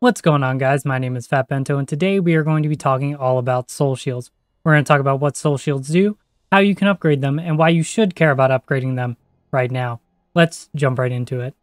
What's going on, guys? My name is Fat Bento, and today we are going to be talking all about soul shields. We're going to talk about what soul shields do, how you can upgrade them, and why you should care about upgrading them right now. Let's jump right into it.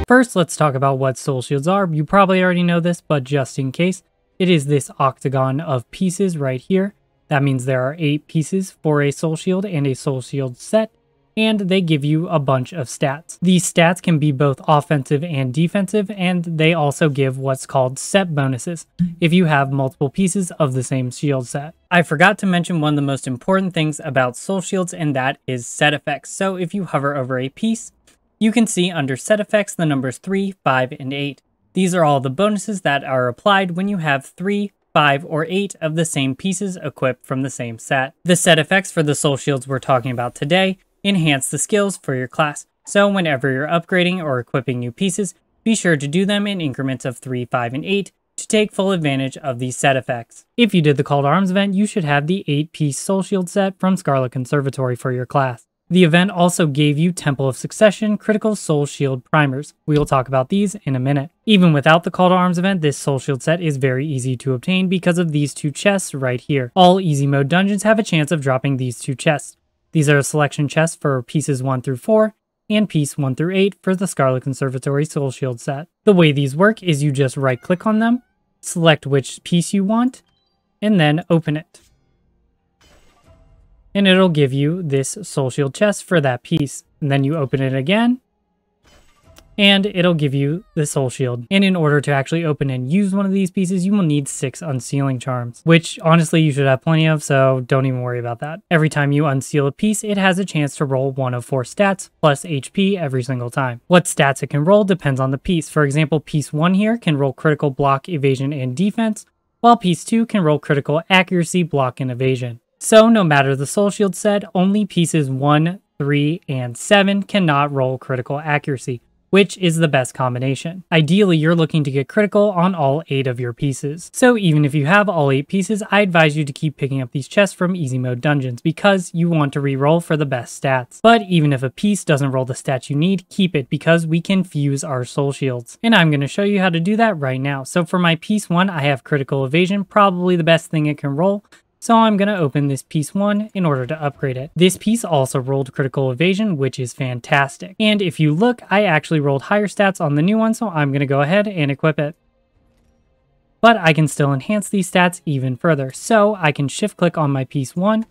First, let's talk about what soul shields are. You probably already know this, but just in case, it is this octagon of pieces right here. That means there are 8 pieces for a soul shield and a soul shield set, and they give you a bunch of stats. These stats can be both offensive and defensive, and they also give what's called set bonuses if you have multiple pieces of the same shield set. I forgot to mention one of the most important things about soul shields, and that is set effects. So if you hover over a piece, you can see under set effects the numbers 3, 5, and 8. These are all the bonuses that are applied when you have 3, 5, or 8 of the same pieces equipped from the same set. The set effects for the soul shields we're talking about today enhance the skills for your class. So whenever you're upgrading or equipping new pieces, be sure to do them in increments of 3, 5, and 8 to take full advantage of these set effects. If you did the Call to Arms event, you should have the 8-piece soul shield set from Scarlet Conservatory for your class. The event also gave you Temple of Succession critical soul shield primers. We will talk about these in a minute. Even without the Call to Arms event, this soul shield set is very easy to obtain because of these 2 chests right here. All easy mode dungeons have a chance of dropping these 2 chests. These are selection chests for pieces 1 through 4 and piece 1 through 8 for the Scarlet Conservatory soul shield set. The way these work is you just right click on them, select which piece you want, and then open it. And it'll give you this soul shield chest for that piece. And then you open it again, and it'll give you the soul shield. And in order to actually open and use one of these pieces, you will need 6 unsealing charms, which honestly you should have plenty of, so don't even worry about that. Every time you unseal a piece, it has a chance to roll 1 of 4 stats plus HP every single time. What stats it can roll depends on the piece. For example, piece 1 here can roll critical, block, evasion, and defense, while piece 2 can roll critical, accuracy, block, and evasion. So no matter the soul shield set, only pieces 1, 3, and 7 cannot roll critical accuracy, which is the best combination. Ideally, you're looking to get critical on all 8 of your pieces. So even if you have all 8 pieces, I advise you to keep picking up these chests from easy mode dungeons because you want to re-roll for the best stats. But even if a piece doesn't roll the stats you need, keep it because we can fuse our soul shields. And I'm going to show you how to do that right now. So for my piece 1, I have critical evasion, probably the best thing it can roll. So I'm going to open this piece 1 in order to upgrade it. This piece also rolled critical evasion, which is fantastic. And if you look, I actually rolled higher stats on the new one, so I'm going to go ahead and equip it. But I can still enhance these stats even further. So I can shift click on my piece 1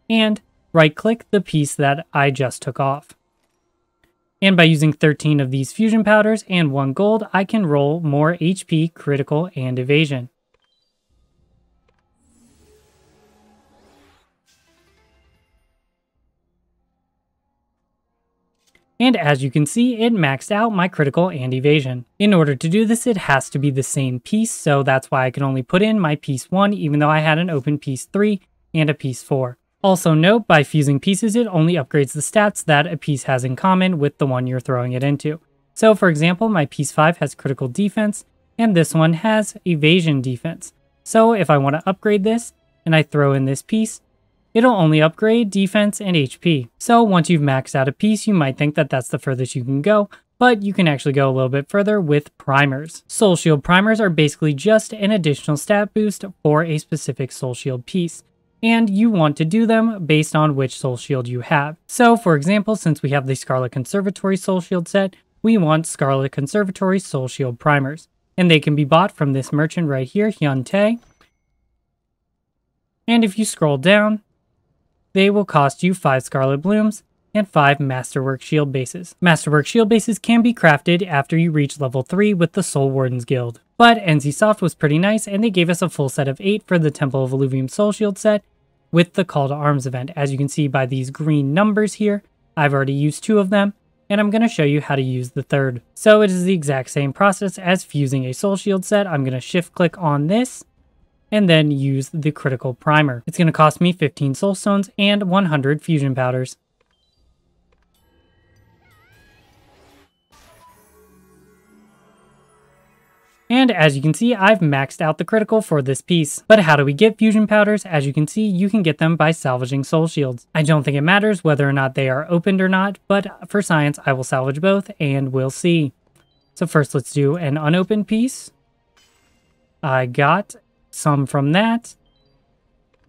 and right click the piece that I just took off. And by using 13 of these fusion powders and 1 gold, I can roll more HP, critical, and evasion. And as you can see, it maxed out my critical and evasion. In order to do this, it has to be the same piece, so that's why I can only put in my piece 1, even though I had an open piece 3 and a piece 4. Also note, by fusing pieces, it only upgrades the stats that a piece has in common with the one you're throwing it into. So for example, my piece 5 has critical defense, and this one has evasion defense. So if I want to upgrade this, and I throw in this piece, it'll only upgrade defense and HP. So once you've maxed out a piece, you might think that that's the furthest you can go, but you can actually go a little bit further with primers. Soul Shield primers are basically just an additional stat boost for a specific Soul Shield piece, and you want to do them based on which Soul Shield you have. So for example, since we have the Scarlet Conservatory Soul Shield set, we want Scarlet Conservatory Soul Shield primers, and they can be bought from this merchant right here, Hyun Tae. And if you scroll down, they will cost you 5 Scarlet Blooms and 5 Masterwork Shield Bases. Masterwork Shield Bases can be crafted after you reach level 3 with the Soul Wardens Guild. But NCSoft was pretty nice, and they gave us a full set of 8 for the Temple of Illuvium Soul Shield set with the Call to Arms event. As you can see by these green numbers here, I've already used 2 of them, and I'm going to show you how to use the 3rd. So it is the exact same process as fusing a Soul Shield set. I'm going to shift click on this, and then use the critical primer. It's going to cost me 15 soul stones and 100 fusion powders. And as you can see, I've maxed out the critical for this piece. But how do we get fusion powders? As you can see, you can get them by salvaging soul shields. I don't think it matters whether or not they are opened or not, but for science, I will salvage both and we'll see. So first, let's do an unopened piece. I got some from that.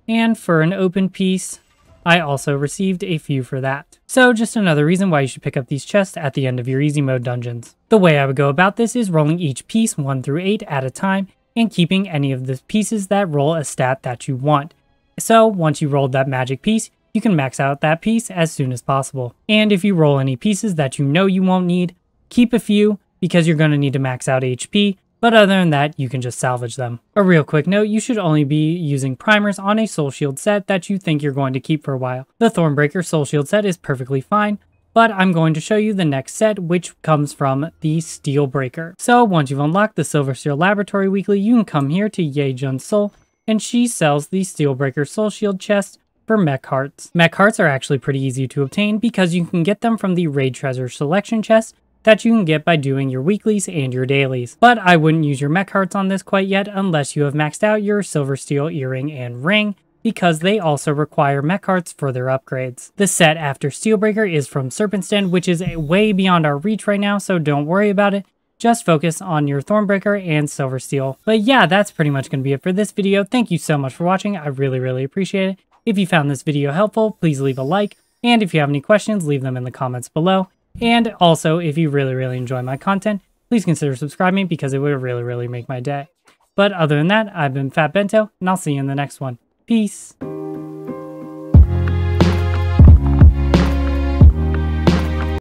And for an open piece, I also received a few for that. So just another reason why you should pick up these chests at the end of your easy mode dungeons. The way I would go about this is rolling each piece 1 through 8 at a time and keeping any of the pieces that roll a stat that you want. So once you rolled that magic piece, you can max out that piece as soon as possible. And if you roll any pieces that you know you won't need, keep a few because you're going to need to max out HP. But other than that, you can just salvage them. A real quick note, you should only be using primers on a soul shield set that you think you're going to keep for a while. The Thornbreaker soul shield set is perfectly fine, but I'm going to show you the next set, which comes from the Steelbreaker. So once you've unlocked the Silver Steel Laboratory Weekly, you can come here to Yejun's Soul, and she sells the Steelbreaker soul shield chest for mech hearts. Mech hearts are actually pretty easy to obtain because you can get them from the Raid Treasure Selection chest that you can get by doing your weeklies and your dailies. But I wouldn't use your mech hearts on this quite yet unless you have maxed out your Silver Steel earring and ring, because they also require mech hearts for their upgrades. The set after Steelbreaker is from Serpent, which is way beyond our reach right now, so don't worry about it. Just focus on your Thornbreaker and Silver Steel. But yeah, that's pretty much going to be it for this video. Thank you so much for watching. I really appreciate it. If you found this video helpful, please leave a like. And if you have any questions, leave them in the comments below. And also, if you really enjoy my content, please consider subscribing because it would really make my day. But other than that, I've been Fat Bento, and I'll see you in the next one. Peace.